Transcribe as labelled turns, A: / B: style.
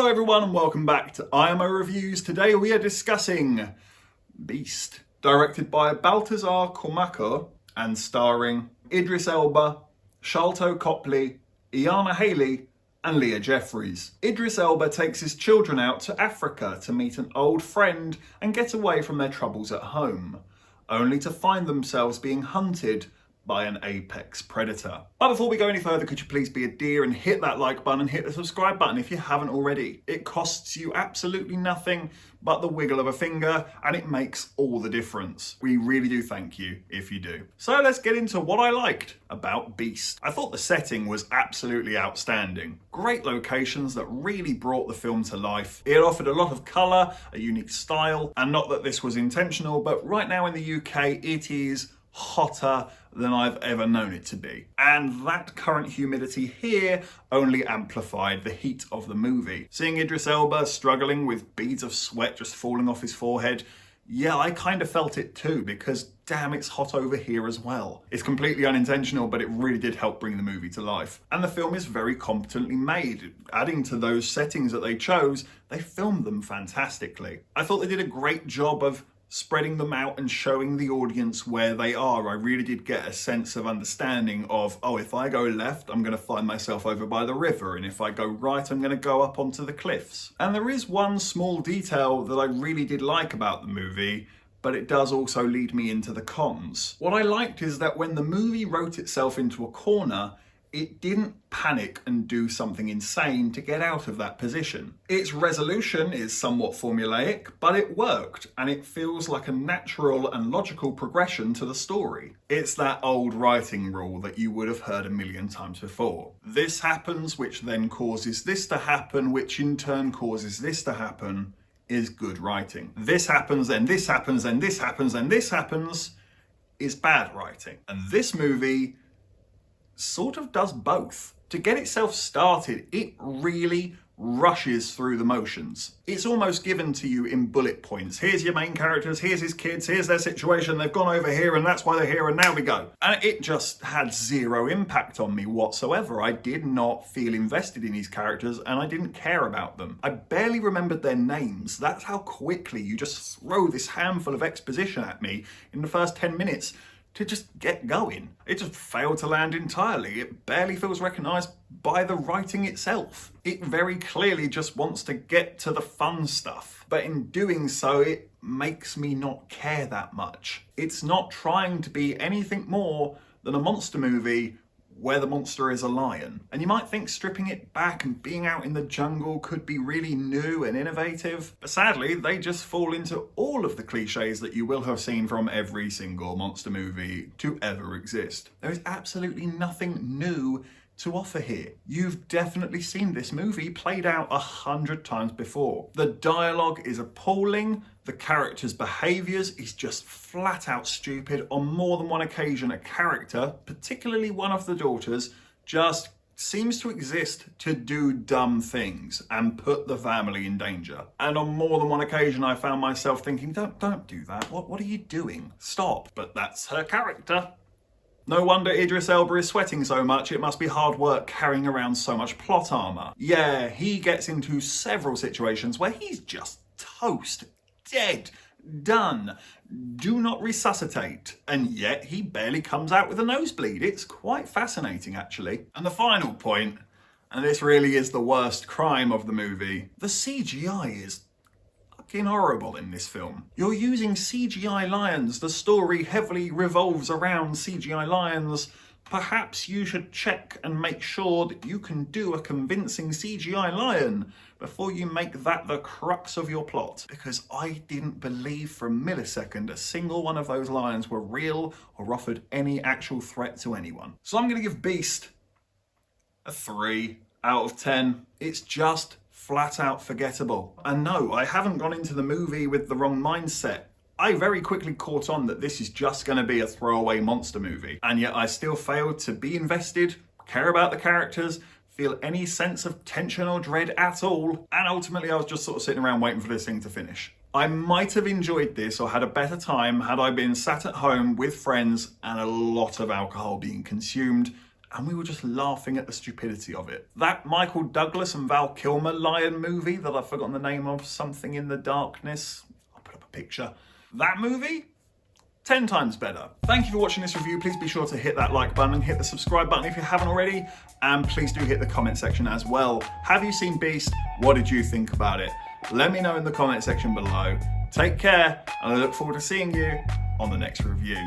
A: Hello everyone and welcome back to IMO Reviews. Today we are discussing Beast, directed by Baltasar Kormákur and starring Idris Elba, Sharlto Copley, Iana Haley and Leah Jeffries. Idris Elba takes his children out to Africa to meet an old friend and get away from their troubles at home, only to find themselves being hunted by an apex predator. But before we go any further, could you please be a dear and hit that like button and hit the subscribe button if you haven't already. It costs you absolutely nothing but the wiggle of a finger and it makes all the difference. We really do thank you if you do. So let's get into what I liked about Beast. I thought the setting was absolutely outstanding. Great locations that really brought the film to life. It offered a lot of colour, a unique style, and not that this was intentional, but right now in the UK it is hotter than I've ever known it to be. And that current humidity here only amplified the heat of the movie. Seeing Idris Elba struggling with beads of sweat just falling off his forehead, yeah, I kind of felt it too, because damn, it's hot over here as well. It's completely unintentional, but it really did help bring the movie to life. And the film is very competently made. Adding to those settings that they chose, they filmed them fantastically. I thought they did a great job of spreading them out and showing the audience where they are. I really did get a sense of understanding of, oh, if I go left, I'm going to find myself over by the river, and if I go right, I'm going to go up onto the cliffs. And there is one small detail that I really did like about the movie, but it does also lead me into the cons. What I liked is that when the movie wrote itself into a corner, it didn't panic and do something insane to get out of that position. Its resolution is somewhat formulaic, but it worked, and it feels like a natural and logical progression to the story. It's that old writing rule that you would have heard a million times before. This happens, which then causes this to happen, which in turn causes this to happen, is good writing. This happens, then this happens, then this happens, then this happens, is bad writing. And this movie sort of does both. To get itself started, it really rushes through the motions. It's almost given to you in bullet points. Here's your main characters, here's his kids, here's their situation, they've gone over here and that's why they're here and now we go. And it just had zero impact on me whatsoever. I did not feel invested in these characters and I didn't care about them. I barely remembered their names. That's how quickly you just throw this handful of exposition at me in the first 10 minutes to just get going. It just failed to land entirely. It barely feels recognised by the writing itself. It very clearly just wants to get to the fun stuff, but in doing so, it makes me not care that much. It's not trying to be anything more than a monster movie where the monster is a lion. And you might think stripping it back and being out in the jungle could be really new and innovative, but sadly they just fall into all of the cliches that you will have seen from every single monster movie to ever exist. There is absolutely nothing new to offer here. You've definitely seen this movie played out 100 times before. The dialogue is appalling, the characters' behaviours is just flat out stupid. On more than one occasion, a character, particularly one of the daughters, just seems to exist to do dumb things and put the family in danger. And on more than one occasion, I found myself thinking, don't do that. What are you doing? Stop. But that's her character. No wonder Idris Elba is sweating so much. It must be hard work carrying around so much plot armour. Yeah, he gets into several situations where he's just toast, dead, done, do not resuscitate, and yet he barely comes out with a nosebleed. It's quite fascinating, actually. And the final point, and this really is the worst crime of the movie, the CGI is fucking horrible in this film. You're using CGI lions. The story heavily revolves around CGI lions. Perhaps you should check and make sure that you can do a convincing CGI lion before you make that the crux of your plot. Because I didn't believe for a millisecond a single one of those lions were real or offered any actual threat to anyone. So I'm going to give Beast a 3 out of 10. It's just flat out forgettable. And no, I haven't gone into the movie with the wrong mindset. I very quickly caught on that this is just going to be a throwaway monster movie, and yet I still failed to be invested, care about the characters, feel any sense of tension or dread at all, and ultimately I was just sort of sitting around waiting for this thing to finish. I might have enjoyed this or had a better time had I been sat at home with friends and a lot of alcohol being consumed, and we were just laughing at the stupidity of it. That Michael Douglas and Val Kilmer lion movie that I've forgotten the name of, Something in the Darkness, I'll put up a picture. That movie, 10 times better. Thank you for watching this review. Please be sure to hit that like button and hit the subscribe button if you haven't already. And please do hit the comment section as well. Have you seen Beast? What did you think about it? Let me know in the comment section below. Take care, and I look forward to seeing you on the next review.